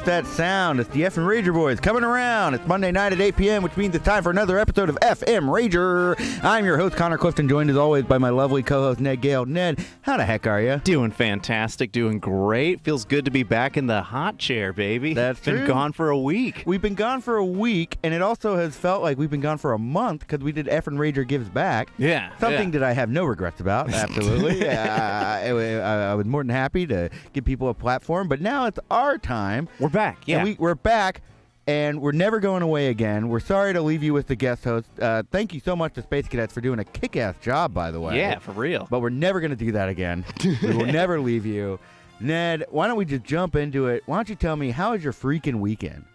that sound. It's the Effin Rager Boys coming around. It's Monday night at 8 p.m., which means it's time for another episode of FM Rager. I'm your host, Connor Clifton, joined as always by my lovely co-host, Ned Gale. Ned, how the heck are you? Doing fantastic, doing great. Feels good to be back in the hot chair, baby. That's true. Been gone for a week. We've been gone for a week, and it also has felt like we've been gone for a month because we did Effin Rager Gives Back. Yeah. Something that I have no regrets about, absolutely. I was more than happy to give people a platform, but now it's our time. We're back, yeah. And we're back, and we're never going away again. We're sorry to leave you with the guest host. Thank you so much to Space Cadets for doing a kick-ass job, by the way. Yeah, for real. But we're never going to do that again. We will never leave you. Ned, why don't we just jump into it? Why don't you tell me, how was your freaking weekend?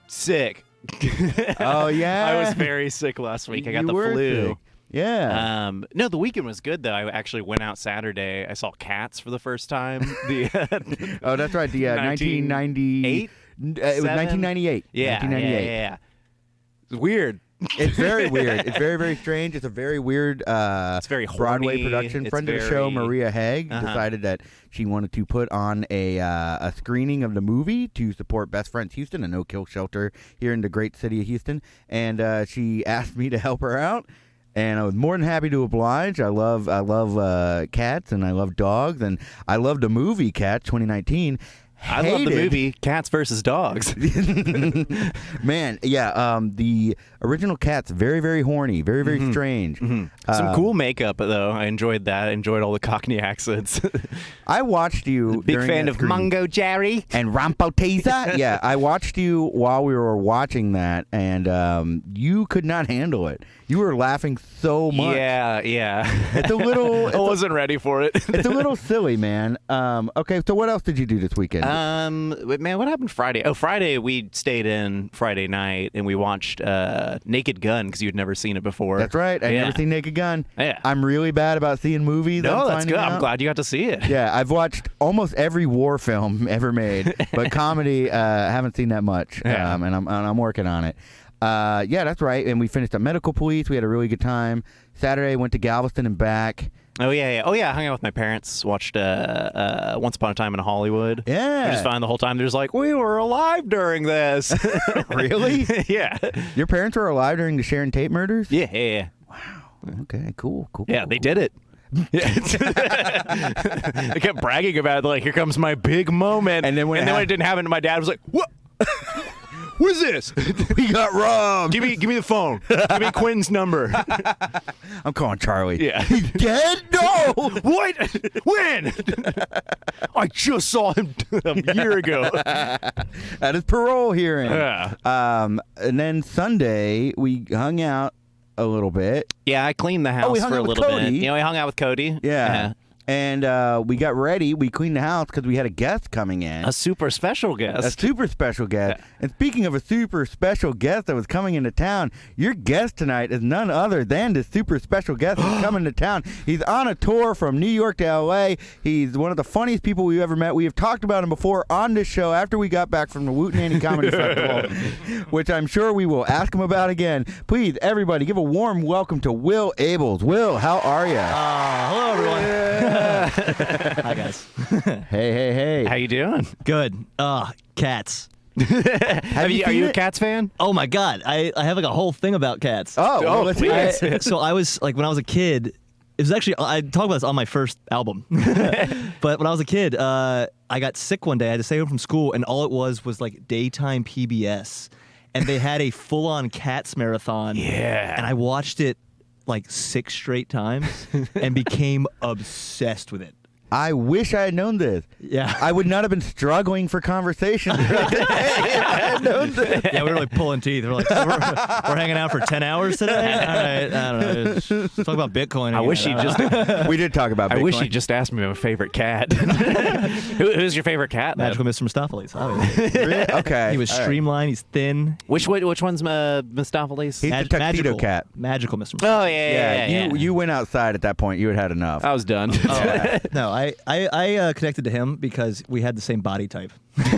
Sick. Oh, yeah? I was very sick last week. I got the flu. Sick. Yeah. No, the weekend was good, though. I actually went out Saturday. I saw Cats for the first time. Oh, that's right. The 1998? It was 1998. Yeah, 1998. yeah. It's weird. It's very weird. It's very, very strange. It's a very weird it's very horny. Broadway production. It's Friend of the show, Maria Haig, decided that she wanted to put on a screening of the movie to support Best Friends Houston, a no-kill shelter here in the great city of Houston. And she asked me to help her out. And I was more than happy to oblige. I love cats, and I love dogs, and I love the movie Cats 2019. I love the movie Cats versus Dogs. Man, yeah, the original Cats, very, very horny, very, very strange. Some cool makeup, though. I enjoyed that. I enjoyed all the Cockney accents. I watched you Big fan of Mungo Jerry. And Rampoteza. Yeah, I watched you while we were watching that, and you could not handle it. You were laughing so much. Yeah. It's a little... I wasn't ready for it. It's a little silly, man. Okay, so what else did you do this weekend? Man, what happened Friday? Oh, Friday we stayed in Friday night and we watched Naked Gun because you'd never seen it before. That's right. I've never seen Naked Gun. Yeah. I'm really bad about seeing movies. No, that's good. I'm glad you got to see it. Yeah, I've watched almost every war film ever made, but comedy, haven't seen that much. Yeah. And I'm working on it. Yeah, that's right. And we finished up Medical Police. We had a really good time. Saturday, went to Galveston and back. Oh, yeah. Oh, yeah. I hung out with my parents. Watched Once Upon a Time in Hollywood. Yeah. Which is fine the whole time. They're just like, we were alive during this. Really? Yeah. Your parents were alive during the Sharon Tate murders? Yeah. Wow. Okay, cool. Yeah, they did it. They kept bragging about it, like, here comes my big moment. And then when it didn't happen, my dad was like, what? What is this? We got robbed. Give me the phone. Give me Quinn's number. I'm calling Charlie. Yeah. He's dead? No. What? When? I just saw him a year ago. At his parole hearing. Yeah. And then Sunday, we hung out a little bit. Yeah, I cleaned the house for a little bit. You know, we hung out with Cody. Yeah. And we got ready. We cleaned the house because we had a guest coming in. A super special guest. A super special guest. Yeah. And speaking of a super special guest that was coming into town, your guest tonight is none other than the super special guest that's coming to town. He's on a tour from New York to L.A. He's one of the funniest people we've ever met. We have talked about him before on this show after we got back from the Wootenanny Comedy Festival, which I'm sure we will ask him about again. Please, everybody, give a warm welcome to Will Abeles. Will, how are you? Hello, everyone. Yeah. Hi, guys. Hey. How you doing? Good. Cats. Are you a Cats fan? Oh, my God. I have like a whole thing about cats. Oh, let's hear it. So I was, like, when I was a kid, it was actually, I talked about this on my first album. But when I was a kid, I got sick one day. I had to stay home from school, and all it was like daytime PBS. And they had a full-on Cats marathon. Yeah. And I watched it like 6 straight times and became obsessed with it. I wish I had known this. Yeah. I would not have been struggling for conversation. Yeah, we were like pulling teeth. We're like, we're hanging out for 10 hours today? All right, I don't know. Let's talk about Bitcoin. I wish you just... We did talk about Bitcoin. I wish you just asked me my favorite cat. Who's your favorite cat? Magical Mr. Mistopheles. Obviously. Really? Okay. He was streamlined. He's thin. Which one's Mistopheles? He's the tuxedo cat. Magical Mr. Mistopheles. Oh, yeah. You went outside at that point. You had enough. I was done. No, I connected to him because we had the same body type. So.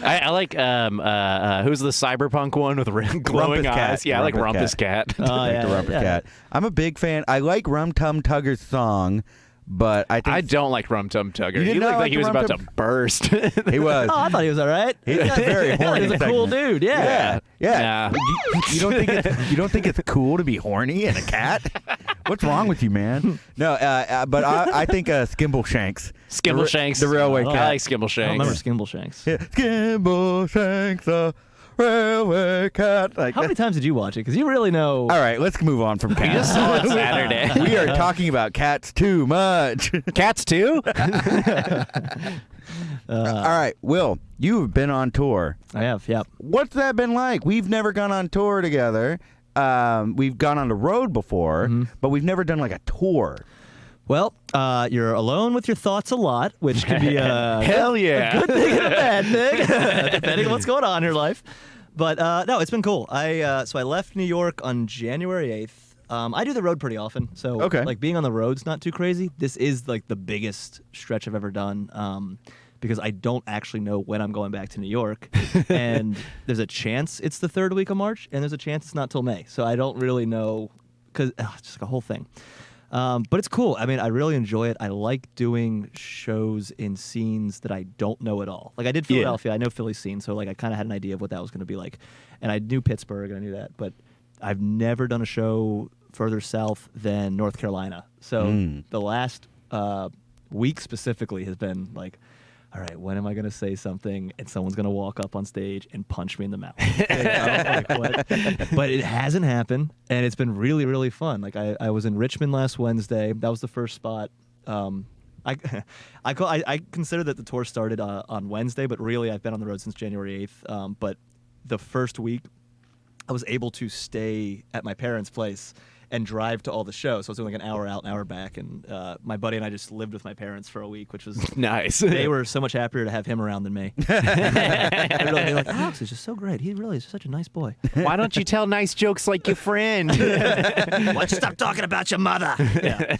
I like who's the cyberpunk one with glowing eyes? Cat. Yeah, I like Rumpus Cat. I like the Rumpus Cat. I'm a big fan. I like Rum Tum Tugger's song, but I think I don't like Rum Tum Tugger. You He did not looked like like he was Rum about Tum- to burst. he was. Oh, I thought he was all right. He's very horny. He's a cool dude. Yeah. Yeah. Nah. You don't think it's cool to be horny and a cat? What's wrong with you, man? No, but I think Skimbleshanks. Skimbleshanks. The railway I cat. like Skimbleshanks. I don't remember Skimbleshanks. Yeah, Skimbleshanks, the railway cat. Like How many times did you watch it? Because you really know. All right, let's move on from We cats. just saw it Saturday. We are talking about cats too much. Cats too? All right, Will, you have been on tour. I have, yeah. What's that been like? We've never gone on tour together. We've gone on the road before, but we've never done like a tour. Well, you're alone with your thoughts a lot, which can be a Hell yeah. good thing and a bad thing, depending on what's going on in your life. But no, it's been cool. So I left New York on January 8th. I do the road pretty often, so Okay. like being on the road's not too crazy. This is like the biggest stretch I've ever done. Because I don't actually know when I'm going back to New York. And there's a chance it's the third week of March, and there's a chance it's not till May. So I don't really know, because it's just like a whole thing. But it's cool. I mean, I really enjoy it. I like doing shows in scenes that I don't know at all. Like I did Philadelphia. I know Philly's scene, so like I kind of had an idea of what that was going to be like. And I knew Pittsburgh, and I knew that. But I've never done a show further south than North Carolina. So the last week specifically has been like, all right, when am I going to say something and someone's going to walk up on stage and punch me in the mouth? Like, what? But it hasn't happened, and it's been really, really fun. Like I was in Richmond last Wednesday. That was the first spot. I consider that the tour started on Wednesday, but really I've been on the road since January 8th. But the first week, I was able to stay at my parents' place and drive to all the shows. So I was doing like an hour out, an hour back, and my buddy and I just lived with my parents for a week, which was Nice. They were so much happier to have him around than me. They're like, Alex is just so great. He really is such a nice boy. Why don't you tell nice jokes like your friend? Why don't you stop talking about your mother? Yeah.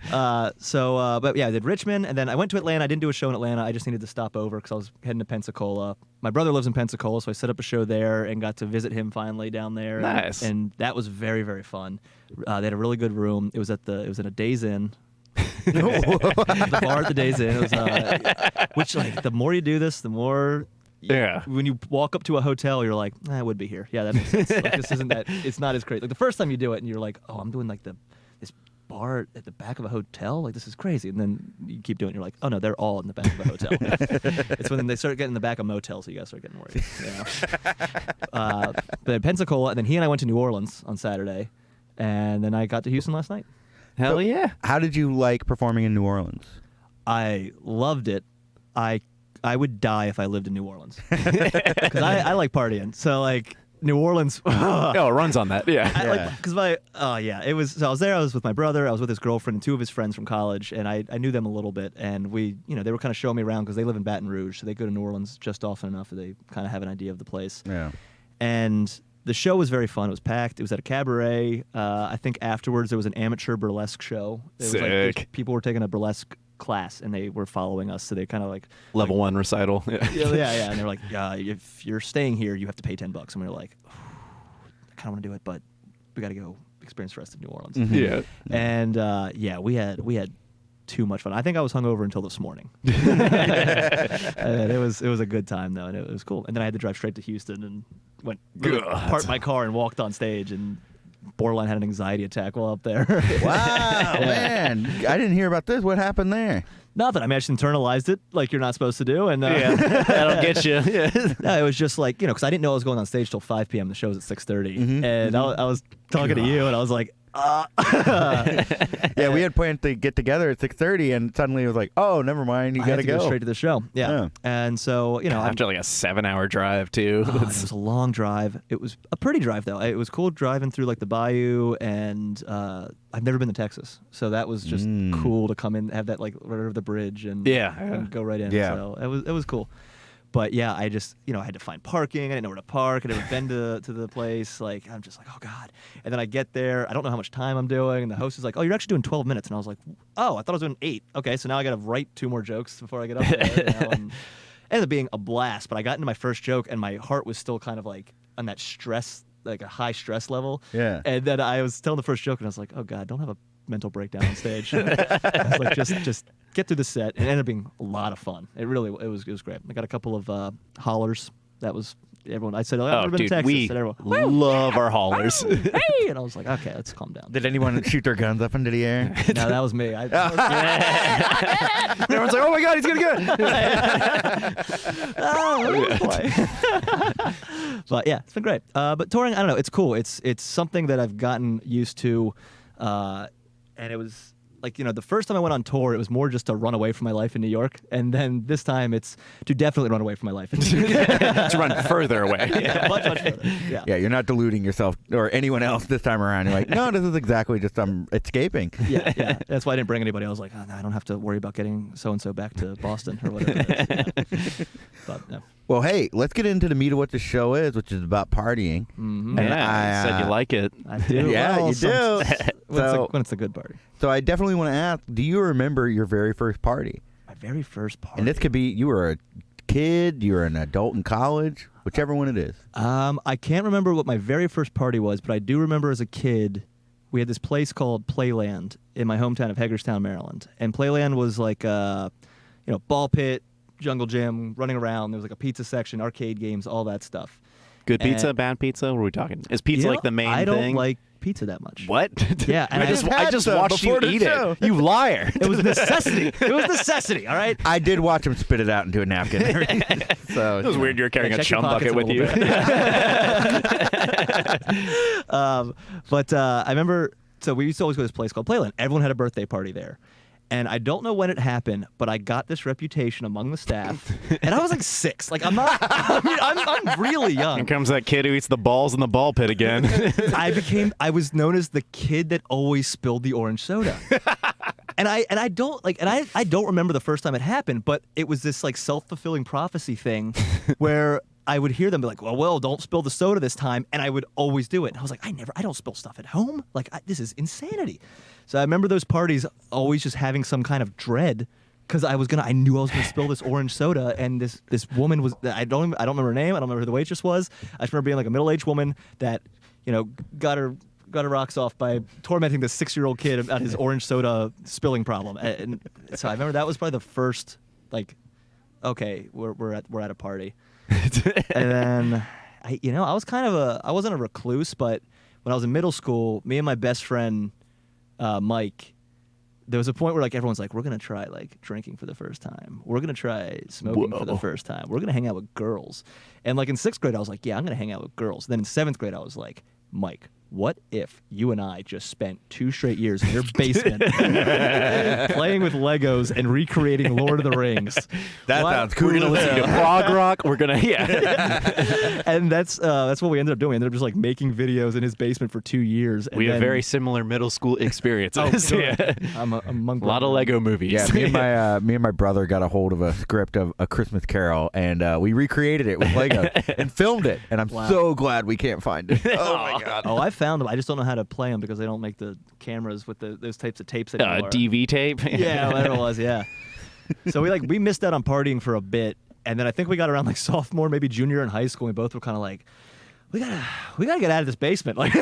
But yeah, I did Richmond, and then I went to Atlanta. I didn't do a show in Atlanta. I just needed to stop over because I was heading to Pensacola. My brother lives in Pensacola, so I set up a show there and got to visit him finally down there. Nice. And that was very, very fun. They had a really good room. It was in a Days Inn. The bar at the Days Inn. It was, which like the more you do this, the more. Yeah. When you walk up to a hotel, you're like, I would be here. Yeah, that makes sense. Like, this isn't that. It's not as great. Like the first time you do it, and you're like, oh, I'm doing like this bar at the back of a hotel. Like this is crazy. And then you keep doing it. And you're like, oh no, they're all in the back of a hotel. It's when they start getting in the back of motels, so you guys start getting worried. Yeah. But in Pensacola, and then he and I went to New Orleans on Saturday, and then I got to Houston last night. Hell yeah. How did you like performing in New Orleans? I loved it. I would die if I lived in New Orleans because I like partying. So like New Orleans. Oh, it runs on that. Yeah. Because it was. So I was there. I was with my brother. I was with his girlfriend and two of his friends from college, and I knew them a little bit. And we, they were kind of showing me around because they live in Baton Rouge, so they go to New Orleans just often enough that they kind of have an idea of the place. Yeah. And the show was very fun. It was packed. It was at a cabaret. I think afterwards there was an amateur burlesque show. It was Sick. like people were taking a burlesque class and they were following us, so they kind of like Level 1 recital. yeah. And they're like, if you're staying here, you have to pay $10. And we were like, I kind of want to do it, but we got to go experience the rest of New Orleans. Mm-hmm. Yeah. And we had too much fun. I think I was hungover until this morning. It was a good time though, and it was cool. And then I had to drive straight to Houston and parked my car and walked on stage and borderline had an anxiety attack while up there. Wow, man. I didn't hear about this. What happened there? Nothing. I mean, I just internalized it like you're not supposed to do. And That'll get you. Yeah. No, it was just like, because I didn't know I was going on stage till 5 p.m. The show was at 6:30. And I was talking to you and I was like, Yeah, we had planned to get together at 6:30, and suddenly it was like, oh, never mind, you I got had to to go go straight to the show. Yeah. And so, After like a 7-hour drive too. it was a long drive. It was a pretty drive though. It was cool driving through like the bayou, and I've never been to Texas, so that was just cool to come in, have that like right over the bridge, and and go right in. Yeah. So it was cool. But yeah, I just, I had to find parking. I didn't know where to park. I'd never been to the place. Like, I'm just like, oh God. And then I get there. I don't know how much time I'm doing. And the host is like, oh, you're actually doing 12 minutes. And I was like, oh, I thought I was doing 8. Okay, so now I got to write 2 more jokes before I get up there. It ended up being a blast. But I got into my first joke, and my heart was still kind of like on that stress, like a high stress level. Yeah. And then I was telling the first joke, and I was like, oh God, don't have a mental breakdown on stage. I was like, just get through the set. And it ended up being a lot of fun. It was great. I got a couple of hollers. That was everyone. I said, I've never been to Texas. We and everyone, love our haulers. hey! And I was like, okay, let's calm down. Did anyone shoot their guns up into the air? No, that was me. Everyone's like, oh my God, he's going to get oh boy. But yeah, it's been great. But touring, I don't know, it's cool. It's something that I've gotten used to, and it was like, the first time I went on tour, it was more just to run away from my life in New York, and then this time it's to definitely run away from my life in New York. to run further away. Yeah, much further. Yeah, you're not deluding yourself or anyone else this time around. You're like, no, this is exactly just I'm escaping. Yeah. That's why I didn't bring anybody. I was like, oh, no, I don't have to worry about getting so-and-so back to Boston or whatever it is. But, no. Well, hey, let's get into the meat of what the show is, which is about partying. Mm-hmm. And Yeah, you said you like it. I do. Yeah, Well, you do. when it's a good party. So I definitely want to ask, do you remember your very first party? My very first party. And this could be you were a kid, you were an adult in college, whichever one it is. I can't remember what my very first party was, but I do remember as a kid, we had this place called Playland in my hometown of Hagerstown, Maryland. And Playland was like ball pit, jungle gym, running around. There was like a pizza section, arcade games, all that stuff. Good pizza, bad pizza? What are we talking? Is pizza like the main thing? I don't like pizza that much. What? Yeah, and I just watched you eat it. You liar. It was necessity. It was necessity, all right? I did watch him spit it out into a napkin. So It was weird you're carrying a check your chum bucket pockets with a you. But I remember, so we used to always go to this place called Playland. Everyone had a birthday party there. And I don't know when it happened, but I got this reputation among the staff. And I was like 6. Like, I'm really young. Here comes that kid who eats the balls in the ball pit again. I was known as the kid that always spilled the orange soda. And I don't remember the first time it happened, but it was this like self-fulfilling prophecy thing where I would hear them be like, well, don't spill the soda this time, and I would always do it. And I was like, I don't spill stuff at home. Like, this is insanity. So I remember those parties always just having some kind of dread because I knew I was gonna spill this orange soda, and this woman was, I don't remember her name, I don't remember who the waitress was. I just remember being like a middle-aged woman that, got her rocks off by tormenting this 6-year-old kid about his orange soda spilling problem. And so I remember that was probably the first, like, okay, we're at a party. And then I wasn't a recluse, but when I was in middle school, me and my best friend Mike, there was a point where like everyone's like, we're gonna try like drinking for the first time, we're gonna try smoking for the first time, we're gonna hang out with girls. And like in 6th grade I was like, yeah, I'm gonna hang out with girls. Then in 7th grade I was like, Mike, what if you and I just spent 2 straight years in your basement playing with Legos and recreating Lord of the Rings? That sounds cool. We're going to listen to prog rock. We're going to, And that's what we ended up doing. We ended up just like making videos in his basement for 2 years. And we have very similar middle school experiences. I'm among a lot of Lego movies. Yeah, me and my brother got a hold of a script of A Christmas Carol, and we recreated it with Lego and filmed it. And I'm so glad we can't find it. Oh my God. Oh, I found them. I just don't know how to play them because they don't make the cameras with those types of tapes anymore. DV tape. Yeah, whatever it was. Yeah. So we missed out on partying for a bit, and then I think we got around like sophomore, maybe junior in high school. And we both were kind of like, we gotta get out of this basement. Like,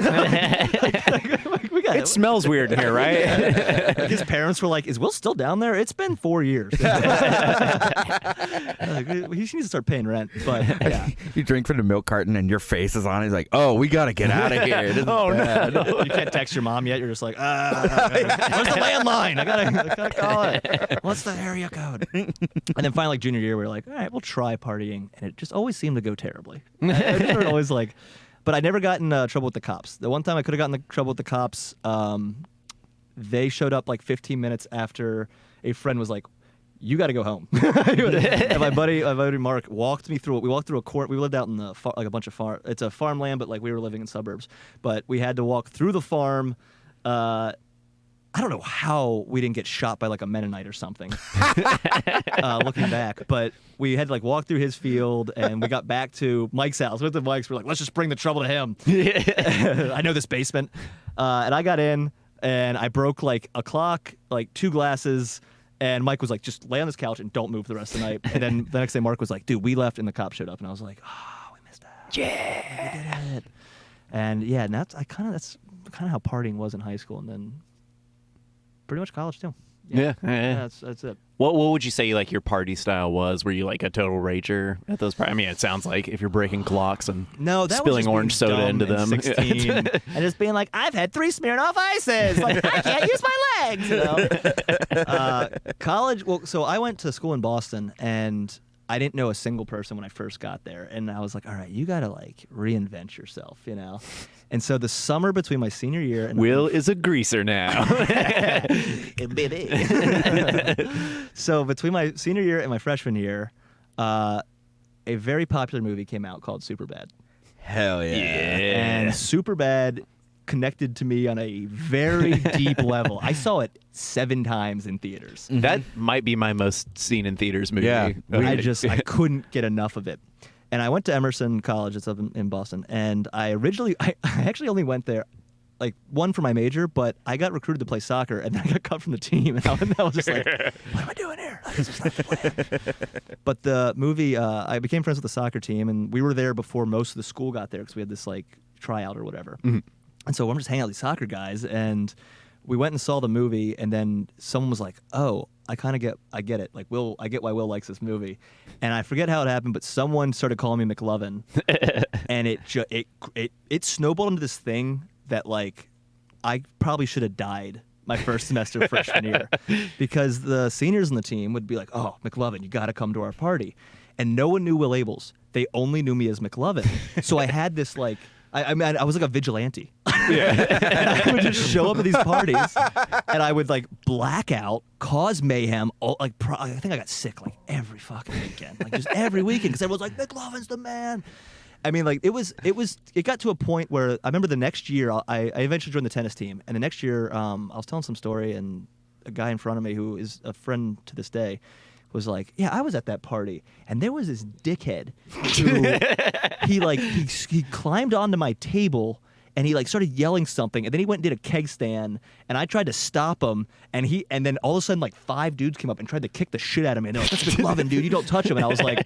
it smells weird in here, right? Like his parents were like, "Is Will still down there? It's been 4 years." He needs to start paying rent. But yeah. You drink from the milk carton and your face is on it. He's like, "Oh, we gotta get out of here." This is bad. No. You can't text your mom yet. You're just like, where's the landline? I gotta call it. What's the area code? And then finally, like, junior year, we were like, all right, we'll try partying, and it just always seemed to go terribly. I always like. But I never got in trouble with the cops. The one time I could have gotten in trouble with the cops, they showed up like 15 minutes after a friend was like, you got to go home. And my buddy Mark walked me through it. We walked through a court. We lived out in the like a bunch of farm. It's a farmland, but like we were living in suburbs. But we had to walk through the farm. I don't know how we didn't get shot by like a Mennonite or something. Looking back, but we had to like walk through his field, and we got back to Mike's house. With the Mike's, we're like, let's just bring the trouble to him. I know this basement, and I got in, and I broke like a clock, like 2 glasses. And Mike was like, just lay on this couch and don't move the rest of the night. And then the next day, Mark was like, dude, we left and the cop showed up. And I was like, oh, we missed out. Yeah. We did it. And yeah, and that's kind of how partying was in high school. And then pretty much college too. Yeah. That's it. What would you say like your party style was? Were you like a total rager at those parties? I mean, it sounds like if you're breaking clocks and spilling orange soda into them. 16, and just being like, I've had 3 Smirnoff Ices. Like, I can't use my legs. You know? College. Well, so I went to school in Boston, and I didn't know a single person when I first got there, and I was like, all right, you gotta like reinvent yourself, you know. And so the summer between my senior year and Will is a greaser now. baby. So between my senior year and my freshman year, a very popular movie came out called Superbad. Hell yeah. And Superbad connected to me on a very deep level. I saw it 7 times in theaters. That might be my most seen in theaters movie. Yeah. I couldn't get enough of it. And I went to Emerson College, it's up in Boston, and I actually only went there, like, one for my major, but I got recruited to play soccer, and then I got cut from the team, and I was just like, what am I doing here? Like, this is not the plan. But the movie, I became friends with the soccer team, and we were there before most of the school got there, because we had this, like, tryout or whatever. Mm-hmm. And so I'm just hanging out with these soccer guys, and we went and saw the movie, and then someone was like, "Oh, I get it. Like, I get why Will likes this movie." And I forget how it happened, but someone started calling me McLovin, and it snowballed into this thing that, like, I probably should have died my first semester of freshman year, because the seniors on the team would be like, "Oh, McLovin, you got to come to our party," and no one knew Will Abeles. They only knew me as McLovin. So I had this like. I mean, I was like a vigilante. Yeah. I would just show up at these parties, and I would like black out, cause mayhem. I think I got sick like every fucking weekend, like just every weekend, because everyone's like, McLovin's the man. I mean, like it got to a point where I remember the next year I eventually joined the tennis team, and the next year I was telling some story, and a guy in front of me who is a friend to this day was like, yeah, I was at that party, and there was this dickhead who he climbed onto my table, and he like started yelling something, and then he went and did a keg stand, and I tried to stop him, and then all of a sudden like 5 dudes came up and tried to kick the shit out of me, and they're like, that's McLovin, dude, you don't touch him, and I was like,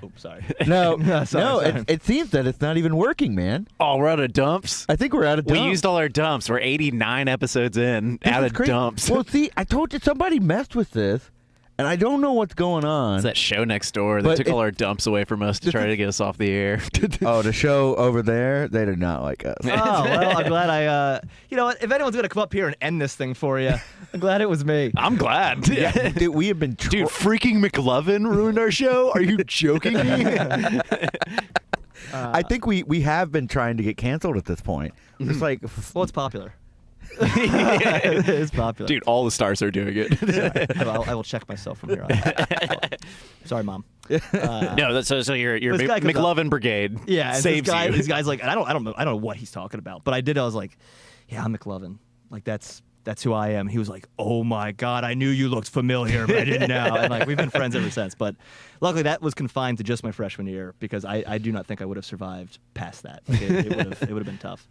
oops, sorry. Sorry. It seems that it's not even working, man. Oh, we're out of dumps? I think we're out of dumps. We used all our dumps. We're 89 episodes in, out of dumps. Well, see, I told you somebody messed with this. And I don't know what's going on. It's that show next door that took all our dumps away from us to try to get us off the air. Oh, the show over there? They did not like us. Oh, well, I'm glad you know what? If anyone's going to come up here and end this thing for you, I'm glad it was me. I'm glad. Yeah, dude, we have been... Dude, freaking McLovin ruined our show? Are you joking me? I think we have been trying to get canceled at this point. It's like... Well, it's popular. It's popular. Dude, all the stars are doing it. I will check myself from here on. Sorry, Mom. No, so your McLovin brigade saves you. This guy's like, I don't know what he's talking about, but I was like, yeah, I'm McLovin. Like that's who I am. He was like, oh my God, I knew you looked familiar, but I didn't know. And like we've been friends ever since. But luckily that was confined to just my freshman year, because I do not think I would have survived past that. Like, it would have been tough.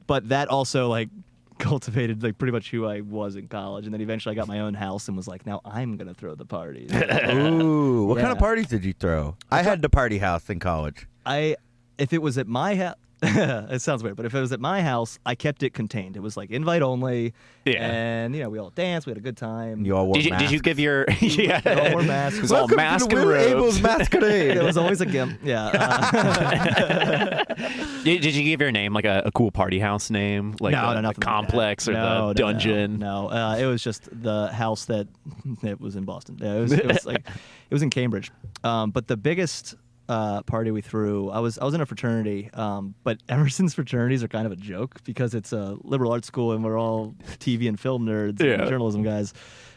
But that also like cultivated like pretty much who I was in college, and then eventually I got my own house and was like, now I'm gonna throw the parties. Ooh, what kind of parties did you throw? I had the party house in college. If it was at my house, it sounds weird, but if it was at my house, I kept it contained. It was like invite only, and we all danced, we had a good time. You all wore masks. Did you give your we all wore masks? It was all mask to the and Will robes. Abeles masquerade. It was always a gimp. Yeah. Did you give your name like a cool party house name, like the complex or the dungeon? No, it was just the house that it was in Boston. It was like it was in Cambridge. But the biggest party we threw, I was in a fraternity, but Emerson's fraternities are kind of a joke because it's a liberal arts school and we're all TV and film nerds and journalism guys.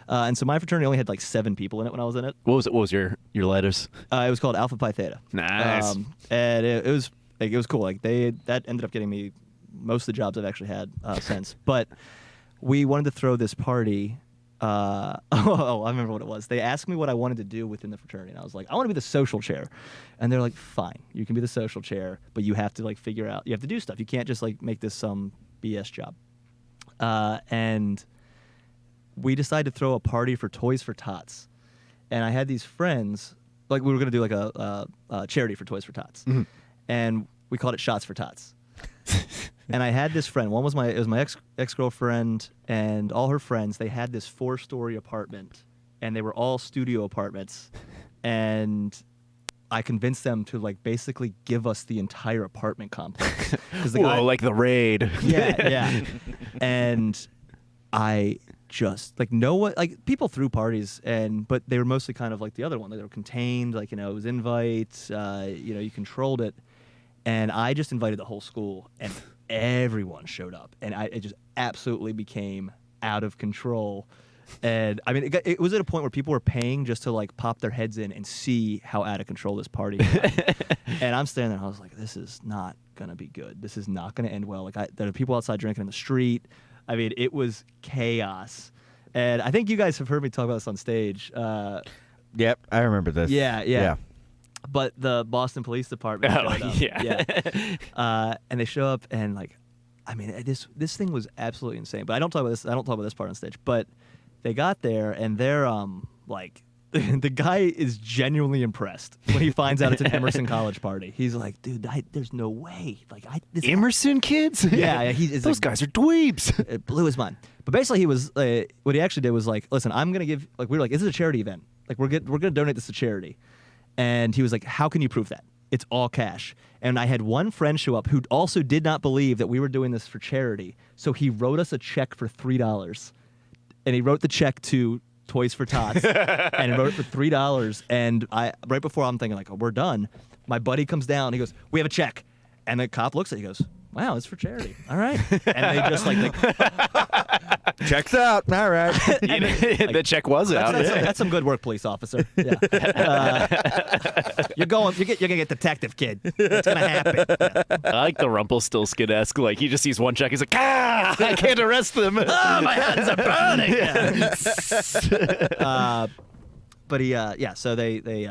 And so my fraternity only had like 7 people in it when I was in it. What was your letters? It was called Alpha Pi Theta. Nice. And it was cool. Like that ended up getting me most of the jobs I've actually had since. But we wanted to throw this party. I remember what it was. They asked me what I wanted to do within the fraternity, and I was like, I want to be the social chair. And they're like, fine, you can be the social chair, but you have to like figure out, you have to do stuff. You can't just like make this some BS job. And we decided to throw a party for Toys for Tots. And I had these friends, like we were going to do like a charity for Toys for Tots. Mm-hmm. And we called it Shots for Tots. And I had this friend. One was it was my ex-girlfriend and all her friends. They had this 4-story apartment, and they were all studio apartments. And I convinced them to like basically give us the entire apartment complex. Whoa, like the raid. Yeah. And I just like like people threw parties, but they were mostly kind of like the other one. They were contained, like, it was invites, you controlled it. And I just invited the whole school, and everyone showed up, and it just absolutely became out of control. And I mean, it was at a point where people were paying just to like pop their heads in and see how out of control this party got. And I'm standing there, and I was like, this is not gonna be good. This is not gonna end well. Like, there are people outside drinking in the street. I mean, it was chaos. And I think you guys have heard me talk about this on stage. Yep, I remember this. Yeah. But the Boston Police Department showed up. Yeah. And they show up, and like, I mean, this thing was absolutely insane. But I don't talk about this part on stage. But they got there, and they're like, the guy is genuinely impressed when he finds out it's an Emerson College party. He's like, dude, there's no way. Like, Emerson kids? Yeah, those guys are dweebs. It blew his mind. But basically, he was what he actually did was like, listen, I'm gonna give, like, we were like, this is a charity event. Like, we're gonna donate this to charity. And he was like, how can you prove that? It's all cash. And I had one friend show up who also did not believe that we were doing this for charity. So he wrote us a check for $3. And he wrote the check to Toys for Tots, and he wrote it for $3. And right before I'm thinking like, oh, we're done, my buddy comes down. He goes, we have a check. And the cop looks at it. He goes, wow, it's for charity. All right. And they just like checks out. All right. The check was out. That's some good work, police officer. Yeah. You're gonna get detective, kid. It's gonna happen. Yeah. I like the Rumpelstiltskin-esque. Like, he just sees one check. He's like, I can't arrest them. Oh, my hands are burning. But so they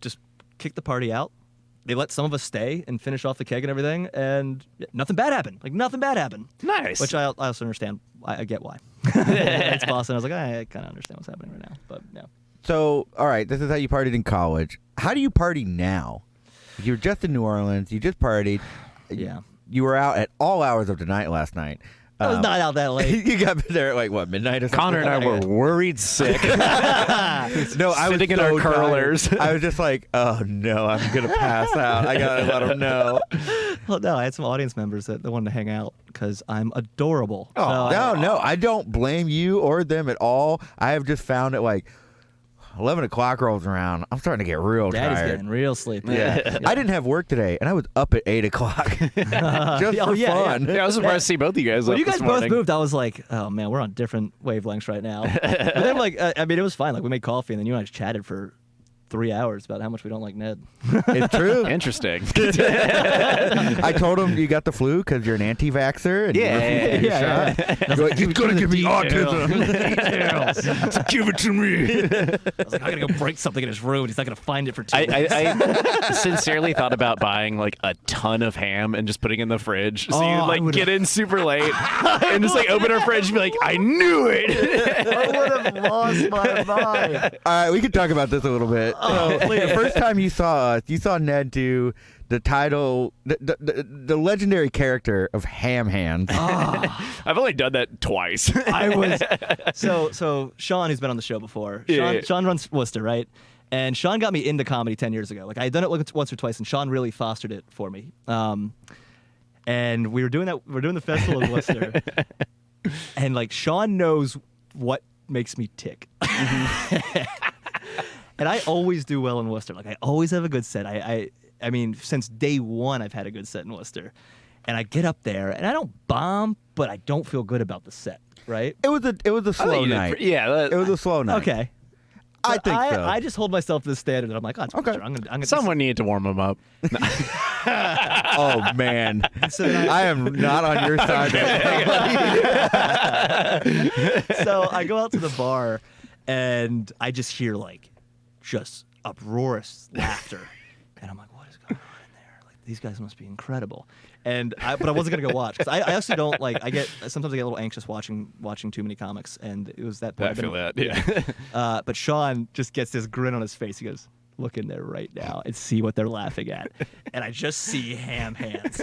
just kicked the party out. They let some of us stay and finish off the keg and everything, and nothing bad happened. Like, nothing bad happened. Nice. Which I also understand. I get why. It's Boston. I was like, I kind of understand what's happening right now, but no. So, all right, this is how you partied in college. How do you party now? You were just in New Orleans. You just partied. Yeah. You were out at all hours of the night last night. I was not out that late. You got there at like, what, midnight or something? Connor and I were worried sick. No, I was sitting in so our curlers. tired. I was just like, oh no, I'm going to pass out. I got to let them know. Well, no, I had some audience members that wanted to hang out because I'm adorable. Oh, no, I don't blame you or them at all. I have just found it like 11 o'clock rolls around. I'm starting to get real Daddy's tired. getting real sleepy. Yeah. I didn't have work today, and I was up at 8 o'clock just for fun. Yeah, I was surprised to see both of you guys When up you guys this both morning. moved, I was like, oh, man, we're on different wavelengths right now. But then, like, I mean, it was fine. Like, we made coffee, and then you and I just chatted for 3 hours about how much we don't like Ned. It's true. Interesting. I told him you got the flu because you're an anti-vaxxer. And Yeah. You're like, he's going to give me autism. Give it to me. I was like, I'm going to go break something in his room. He's not going to find it for 2 weeks. I sincerely thought about buying like a ton of ham and just putting it in the fridge. So you like get in super late and just like open our fridge and be like, I knew it. I would have lost my mind. All right, we can talk about this a little bit. Oh, So, the first time you saw us, you saw Ned do the title, the legendary character of Ham Hands. I've only done that twice. I was so Sean, who's been on the show before. Sean runs Worcester, right? And Sean got me into comedy 10 years ago. Like, I had done it once or twice, and Sean really fostered it for me. And we were doing that. We're doing the festival of Worcester, and like Sean knows what makes me tick. And I always do well in Worcester. Like, I always have a good set. I mean, since day one, I've had a good set in Worcester. And I get up there, and I don't bomb, but I don't feel good about the set, right? It was a slow night. Yeah. It was a slow night. Okay. I think so. I just hold myself to the standard, and I'm like, oh, it's Okay. sure. I'm gonna Someone needed to warm him up. Oh, man. I am not on your side. So I go out to the bar, and I just hear like just uproarious laughter, and I'm like, what is going on in there? Like, these guys must be incredible. But I wasn't gonna go watch because I also don't like. Sometimes I get a little anxious watching too many comics, and it was that point. I feel that. Yeah. But Sean just gets this grin on his face. He goes, look in there right now and see what they're laughing at. And I just see ham hands.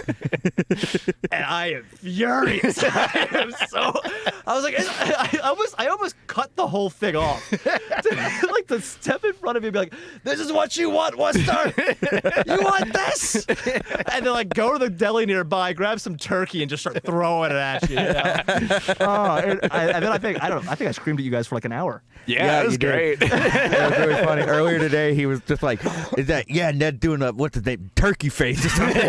And I am furious. I was like, I almost cut the whole thing off. Like to step in front of you and be like, this is what you want, Worcester. You want this? And then like go to the deli nearby, grab some turkey, and just start throwing it at you. And then I think I screamed at you guys for like an hour. Yeah, it was great. That was really funny. Earlier today, he was just like, "Is that Ned doing a what's his name, turkey face or something?"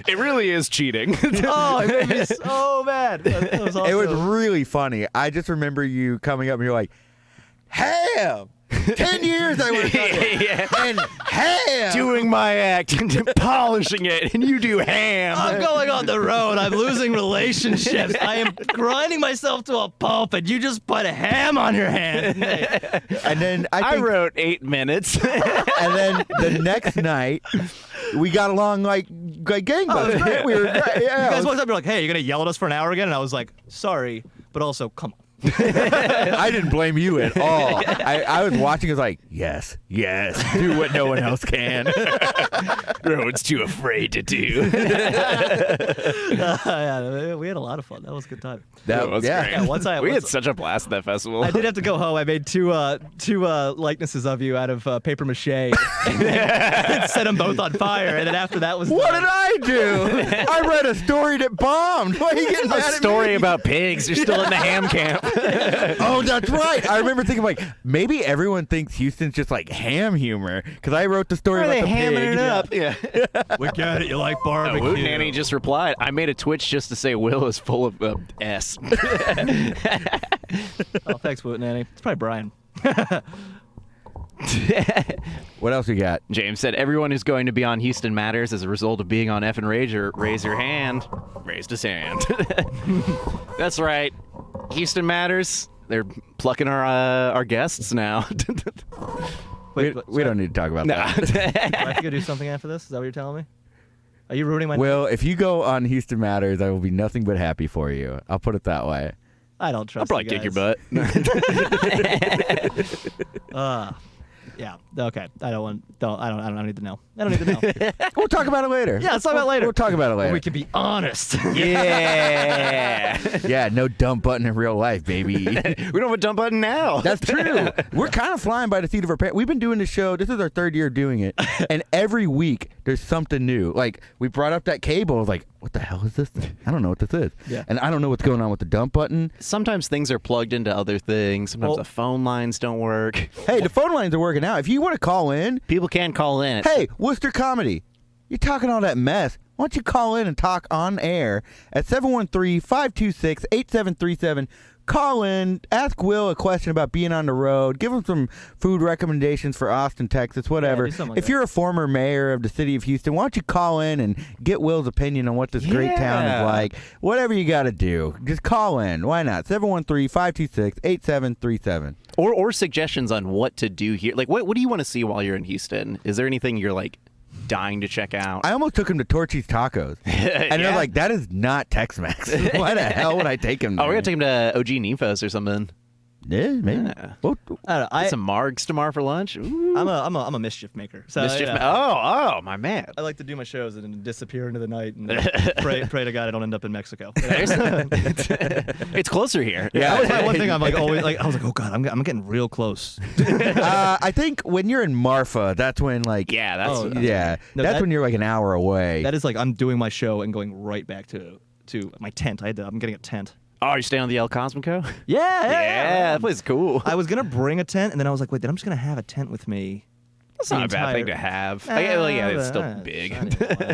It really is cheating. Oh, it made me so mad. It was It was really funny. I just remember you coming up and you're like, "Ham." 10 years I would have done it. And ham. Doing my act and polishing it, and you do ham. I'm going on the road. I'm losing relationships. I am grinding myself to a pulp, and you just put a ham on your hand. And then I wrote 8 minutes. And then the next night, we got along like gangbusters. Great. We were great. Yeah, You guys walked up and were like, hey, you're going to yell at us for an hour again? And I was like, sorry, but also, come on. I didn't blame you at all. I was watching. I was like, yes, do what no one else can. No one's too afraid to do. Yeah, we had a lot of fun. That was a good time. That was great. Yeah, We had such a blast at that festival. I did have to go home. I made two likenesses of you out of paper mache and set them both on fire. And then after that was What done. did I do? I read a story that bombed. Why are you getting mad A at story me? about pigs. You're still in the ham camp. Oh, that's right. I remember thinking like maybe everyone thinks Houston's just like ham humor because I wrote the story about the hamming pig. it up? Yeah. We get it. You like Oh, barbecue. Woot Nanny just replied, I made a Twitch just to say Will is full of S. Oh, thanks, Woot Nanny. It's probably Brian. What else we got? James said, everyone who's going to be on Houston Matters as a result of being on Effin Rager, raise your hand. Raised his hand. That's right. Houston Matters. They're plucking our guests now. We don't need to talk about that. Do I have to go do something after this? Is that what you're telling me? Are you ruining my... Well, if you go on Houston Matters, I will be nothing but happy for you. I'll put it that way. I don't trust I'll probably you kick your guys. butt. Yeah. Okay. I don't need to know. I don't need to know. We'll talk about it later. Yeah, let's talk about it later. We'll talk about it later. We can be honest. Yeah. Yeah, no dump button in real life, baby. We don't have a dump button now. That's true. We're kind of flying by the seat of our pants. We've been doing this show. This is our 3rd year doing it. And every week, there's something new. Like, we brought up that cable. I was like, what the hell is this? I don't know what this is. Yeah. And I don't know what's going on with the dump button. Sometimes things are plugged into other things. Sometimes the phone lines don't work. Hey, the phone lines are working out. If you want to call in, People can call in. hey, Worcester Comedy, you're talking all that mess. Why don't you call in and talk on air at 713-526-8737. Call in, ask Will a question about being on the road, give him some food recommendations for Austin, Texas, whatever. do something like If that. you're a former mayor of the city of Houston, why don't you call in and get Will's opinion on what this great town is Yeah. like? Whatever you got to do, just call in. Why not? 713-526-8737. Or suggestions on what to do here. Like, what do you want to see while you're in Houston? Is there anything you're, like, dying to check out? I almost took him to Torchy's Tacos. And they're like, that is not Tex-Mex. Why the hell would I take him there? Oh, we're going to take him to OG Nefos or something. Yeah, maybe. Yeah. Well, I don't know. Get some margs tomorrow for lunch. Ooh. I'm a mischief maker. So Mischief yeah. Oh, my man. I like to do my shows and then disappear into the night and pray to God I don't end up in Mexico. It's closer here. Yeah. That was my one thing. I'm like always like I was like, oh God, I'm getting real close. I think when you're in Marfa, that's when like Yeah, that's Oh, yeah, No, that's that- when you're like an hour away. That is like I'm doing my show and going right back to my tent. I'm getting a tent. Oh, you're staying on the El Cosmico? Yeah, that place is cool. I was gonna bring a tent and then I was like, wait, then I'm just gonna have a tent with me. That's not a bad thing to have. Yeah, it's still big.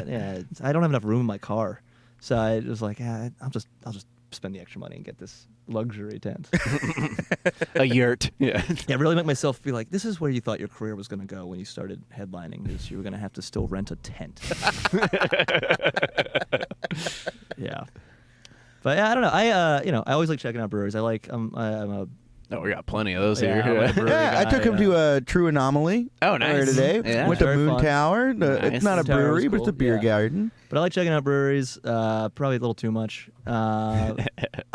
Yeah, I don't have enough room in my car, so I was like, I'll just spend the extra money and get this luxury tent. A yurt. Yeah. Yeah, really make myself feel like this is where you thought your career was going to go when you started headlining. Is you were going to have to still rent a tent. Yeah, but yeah, I don't know. I always like checking out breweries. I like I'm a Oh, we got plenty of those Yeah, here. I'm a brewery yeah, I guy, took him to a True Anomaly. Oh, nice. earlier today. Yeah. Went to Very Moon fun. Tower. Nice. It's not a Moon Tower was brewery, but it's a cool, beer yeah. garden. But I like checking out breweries. Probably a little too much. I'm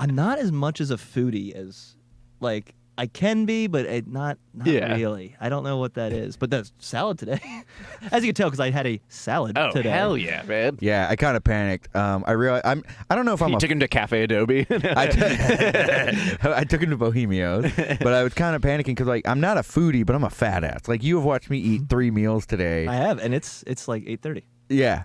not as much as a foodie as, like, I can be, but not Yeah. really. I don't know what that is. But that's salad today. As you can tell, because I had a salad Oh, today. hell yeah, man. Yeah, I kind of panicked. I realized I don't know if I'm You a took him to Cafe Adobe. I took him to Bohemios, but I was kind of panicking because like I'm not a foodie, but I'm a fat ass. Like you have watched me eat 3 meals today. I have, and it's like 8:30. Yeah.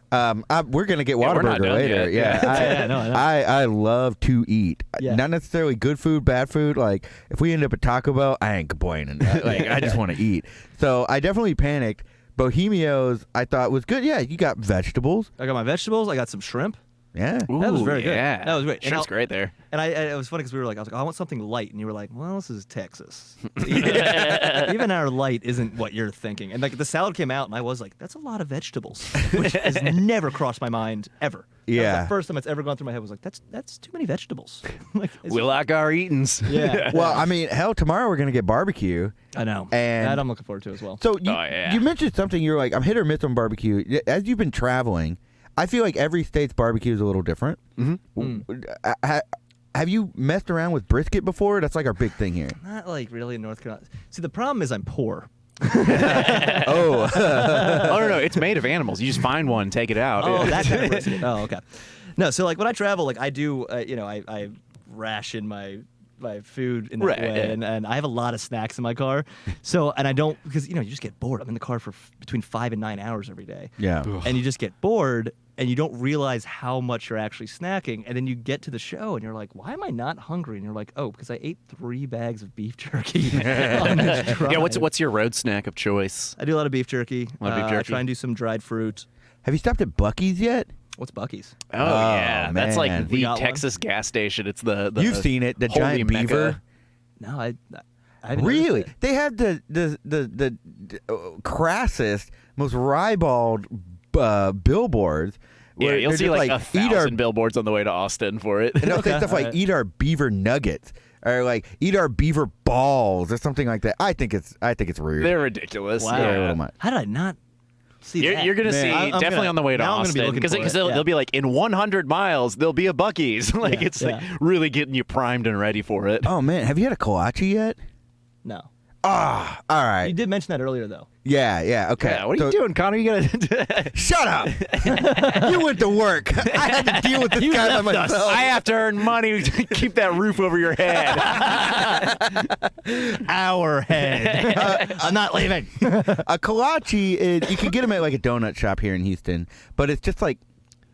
We're gonna get we're not Whataburger done later. yet. Yeah. Yeah, I know. I love to eat. Yeah. Not necessarily good food, bad food. Like if we end up at Taco Bell, I ain't complaining. Like I just want to eat. So I definitely panicked. Bohemios I thought was good. Yeah, you got vegetables. I got my vegetables. I got some shrimp. Yeah. That was very good. Yeah. That was great. And Shrimp's great there. And it was funny because I was like, I want something light, and you were like, well, this is Texas. Even our light isn't what you're thinking. And like the salad came out, and I was like, that's a lot of vegetables, which has never crossed my mind ever. That was Yeah. the first time it's ever gone through my head was like, that's too many vegetables. Like, We like our eatings. Yeah. Well, I mean, hell, tomorrow we're gonna get barbecue. I know. And- that I'm looking forward to as well. So yeah. you mentioned something. You're like, I'm hit or miss on barbecue. As you've been traveling, I feel like every state's barbecue is a little different. Have you messed around with brisket before? That's like our big thing here. Not like really in North Carolina. See, the problem is I'm poor. Oh, Oh, no, it's made of animals. You just find one, take it out. Oh, that kind of brisket. Oh, okay. No, so like when I travel, like I do, I ration my food in that Right, way, yeah. and I have a lot of snacks in my car. So, and I don't, because you just get bored. I'm in the car for between 5 and 9 hours every day. yeah. And you just get bored, and you don't realize how much you're actually snacking. And then you get to the show, and you're like, why am I not hungry? And you're like, oh, because I ate 3 bags of beef jerky on this drive. Yeah, what's your road snack of choice? I do a lot of beef jerky. A lot of beef jerky. I try and do some dried fruit. Have you stopped at Buc-ee's yet? What's Buc-ee's? Oh, yeah. That's man. like We the got one? Texas gas station. It's the You've seen it, the holy giant mecca. beaver. No, I haven't Really? noticed it. They have the crassest, most ribald billboards. Yeah, where you'll they're see just like eat our 1,000 billboards on the way to Austin for it. and they'll say stuff like Alright. "eat our beaver nuggets" or like "eat our beaver balls" or something like that. I think it's rude. They're ridiculous. Wow. Yeah, a Yeah. little much. How did I not see that? You're gonna Man. see I'm definitely gonna- on the way to now I'm gonna be Austin looking for it, they'll yeah. be like in 100 miles there'll be a Buc-ee's. Like Yeah, it's like yeah. really getting you primed and ready for it. Oh man, have you had a kolache yet? No. Ah, all You right. did mention that earlier, though. Yeah, okay. Yeah, what are So- you doing, Connor? You gotta. Shut up! You went to work. I had to deal with this guy by left us. myself. I have to earn money to keep that roof over your head. Our head. I'm not leaving. A kolache is you can get them at like a donut shop here in Houston, but it's just like